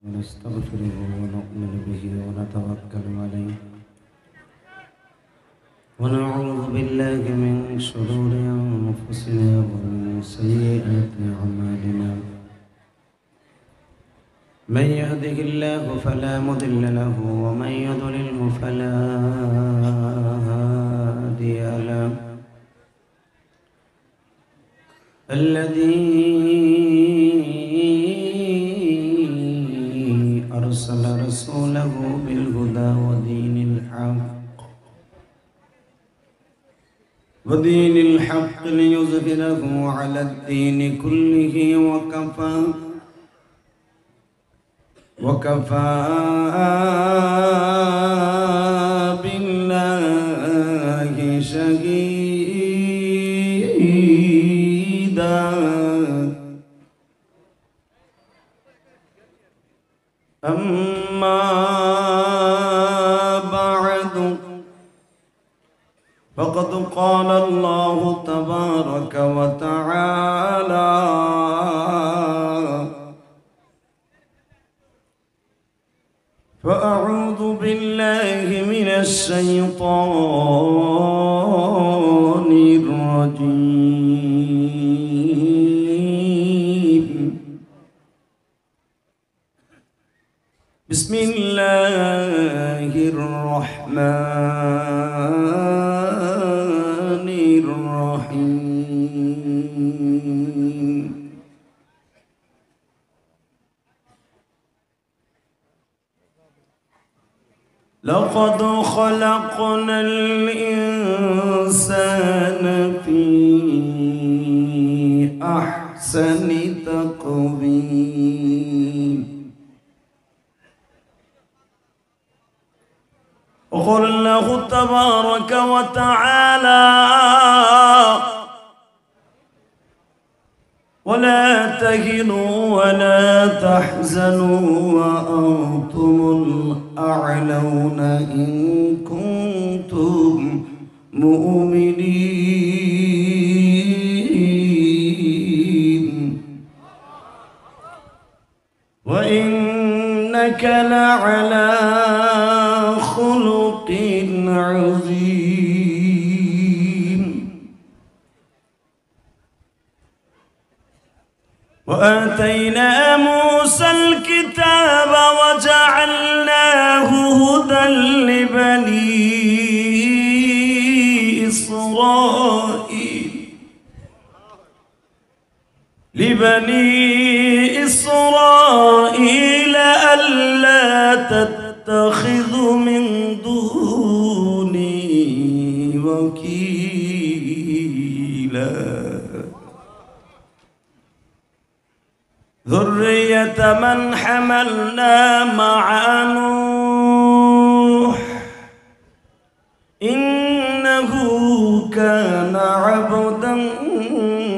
ونستغفره ونؤمن به ونتوكل عليه ونعوذ بالله من شرور أنفسنا ومن سيئات أعمالنا من يهده الله فلا مضل له ومن يضلله فلا هادي له الذي أرسل رسوله بالهدى ودين الحق ليظهره على الدين كله وكفى بالله شهيدا أما بعد فقد قال الله تبارك وتعالى فأعوذ بالله من الشيطان الرجيم بسم الله الرحمن الرحيم لقد خلقنا الإنسان في أحسن تقويم وقال الله تبارك وتعالى ولا تهنوا ولا تحزنوا وأنتم الأعلون إن كنتم مؤمنين وإنك لعلى خلق عظيم وآتينا موسى الكتاب وجعلناه هدى لبني إسرائيل ألا تتخذوا من دوني وكيلا ذرية من حملنا مع نوح إنه كان عبدا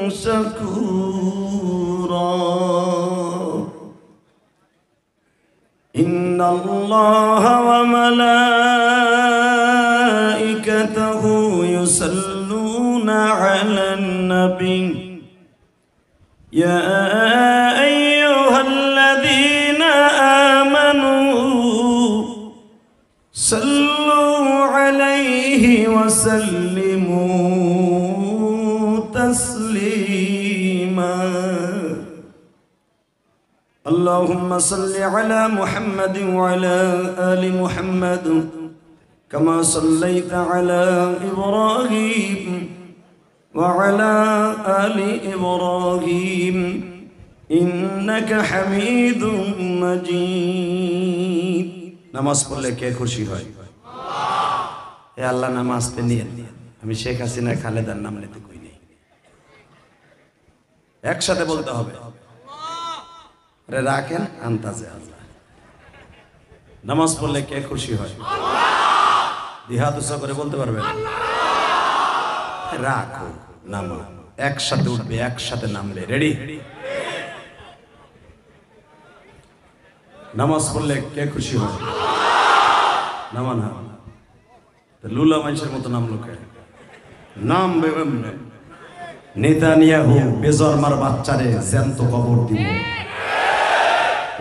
شكورا إن الله وملائكته يصلون على النبي يا أيها الذين آمنوا صلوا عليه وسلموا تسليما اللهم صل على محمد وعلى آل محمد كما صليت على إبراهيم وعلى آل إبراهيم إنك حميد مجيد নামাজ পড়লে কে খুশি হয় হে আল্লাহ নামাজ পে নিয়ে আমি শেখ হাসিনা খালেদার নাম নিতে কই নেই একসাথে বলতে হবে আরে রাখেন আন্তাজে আল্লাহ নামাজ পড়লে কে খুশি হয় দিহাত উৎসাহ করে বলতে পারবেন রাখো নামো একসাথে উঠবে একসাথে নামবে রেডি নামাজ পড়লে কে খুশি হয় নামান লুলা মানুষের মতো নাম লোকে নাম নেতানিয়াহু বেজরমার বাচ্চারে জ্যান্ত কবর দিব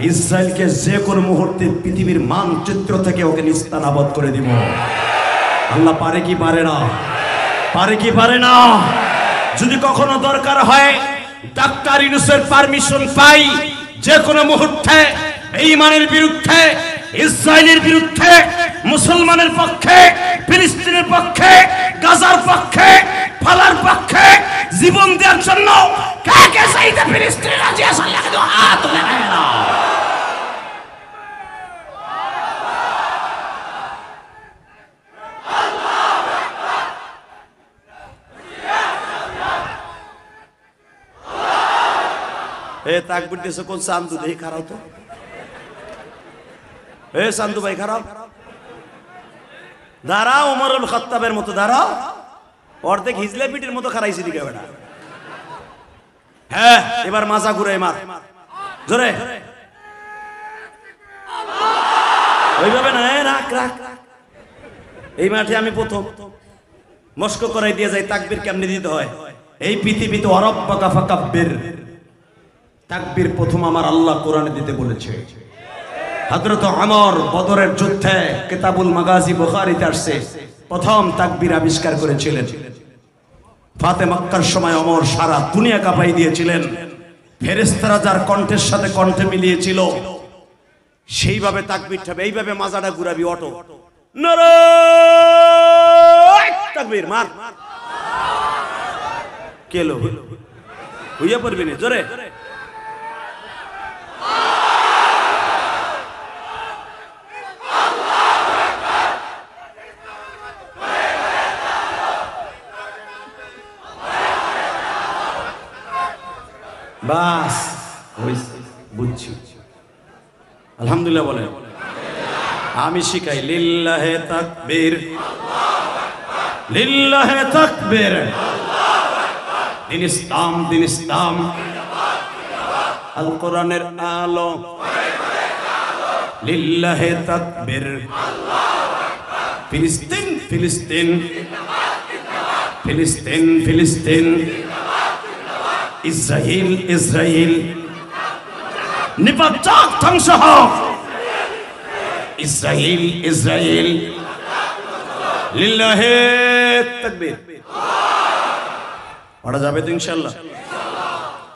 ইসরায়েলকে যে কোনো মুহূর্তে পৃথিবীর মানচিত্র থেকে ওকে নিস্তানাবদ করে দিব। আল্লাহ পারে কি পারে না? পারে কি পারে না? যদি কখনো দরকার হয় ডাক্তার ইউনূসের পারমিশন পাই, যে কোনো মুহূর্তে বেঈমানের বিরুদ্ধে, ইসরায়েলের বিরুদ্ধে, মুসলমানের পক্ষে, ফিলিস্তিনের পক্ষে, গাজার পক্ষে, ফালার পক্ষে জীবন দেওয়ার জন্য কে কে চাইতে ফিলিস্তিনে রাজি আছেন? লেখা দাও, হাত তুলে না। এ তাকবীর দিছে কোন চান্দু? দেখি খারাপ তো। এ চান্দু ভাই খারাপ, দাঁড়াও, ওমরুল খাত্তাবের মতো দাঁড়াও। অর্ধেক হিজলে পিটির মতো খারাইছি দিকে বেটা। হ্যাঁ, এবার মাজা ঘুরে মার জোরে, ওইভাবে না, রাখ রাখ। এই মাঠে আমি প্রথম মস্ক করাই দিয়ে যাই তাকবীর কেমনে দিতে হয়। এই পৃথিবীতে অরব্বাকা ফাকাব্বির তাকবীর প্রথম আমার আল্লাহ কোরআনে দিতে বলেছে। হযরত ওমর বদরের যুদ্ধে কিতাবুল মাগাজি বুখারীতে আসছে, প্রথম তাকবীর আবিষ্কার করেছিলেন। ফাতে মক্কার সময় ওমর সারা দুনিয়া কাঁপাই দিয়েছিলেন। ফেরেশতারা যার কণ্ঠের সাথে কণ্ঠে মিলিয়েছিল, সেইভাবে তাকবীরটা এইভাবে মাজাটা ঘুরাবি, অটো নারায়ে তাকবীর মার। কেলো হইয়া পড়বি না, জোরে বাস বুঝছি। আলহামদুলিল্লাহ বলেন। আমি শিখাই লিল্লাহে তাকবীর, লিল্লাহে তাকবীর, দিন ইসলাম, দিন ইসলাম, আল কোরআনের আলো, লিল্লাহে তাকবীর, ফিলিস্তিন ফিলিস্তিন ফিলিস্তিন ফিলিস্তিন, ইসরায়েল ইসরায়েল, নিপাত ধ্বংস হোক, ইসরায়েল ইসরায়েল, লিল্লাহে তাকবীর। পড়া যাবে তো ইনশাআল্লাহ।